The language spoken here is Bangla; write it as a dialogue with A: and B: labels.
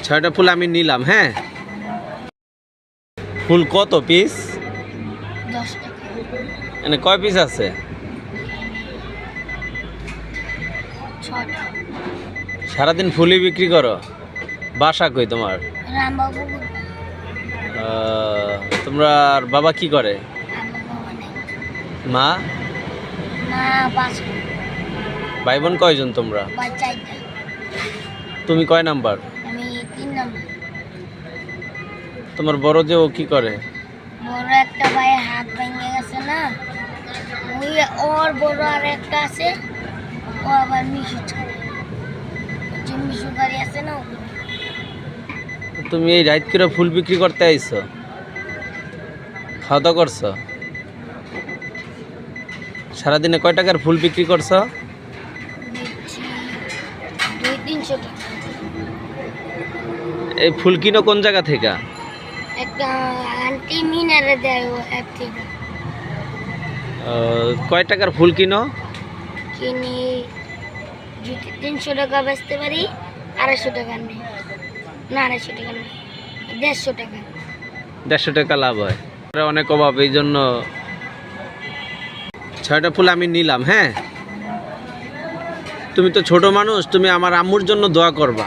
A: 6টা ফুল আমি নিলাম। হ্যাঁ, ফুল কত পিস?
B: 10 টাকা।
A: এখানে কয় পিস আছে?
B: 6টা।
A: সারাদিন ফুলই বিক্রি করো? বাসা কই তোমার?
B: রামবাবু।
A: তোমার বাবা কি করে?
B: আমার বাবা নেই।
A: মা?
B: মা 5
A: ভাই বোন কয়জন তোমরা?
B: ভাই 4টা।
A: তুমি কয় নাম্বার?
B: আমি 3 নম্বর।
A: তোমার বড় যে ও কি করে?
B: বড় একটা ভাইয়ের হাত ভেঙে গেছে না, ওই ওর বড় আর একটা আছে, ও আবার মিশু ছাড়ে, যে মিশু গাড়ি আছে না ওগুলো।
A: তুমি এই রাত করে ফুল বিক্রি করতে আইছো? খাওয়া দাওয়া করছো? সারাদিনে কয় টাকার ফুল বিক্রি করছো?
B: দিচ্ছি 200-300 টাকা।
A: এই ফুল কিনো কোন জায়গা থেকে?
B: একটা আন্টি মিনারে দেয় ও অ্যাপ থেকে।
A: কয় টাকার ফুল কিনো?
B: কিনি যদি 300 টাকা বেচতে পারি, 250 টাকা নেই, না 250 টাকা নেই, 150 টাকা।
A: 150 টাকা লাভ হয়। অনেক অভাব, এই জন্য 6টা ফুল আমি নিলাম। হ্যাঁ, তুমি তো ছোট মানুষ, তুমি আমার আম্মুর জন্য দোয়া করবা।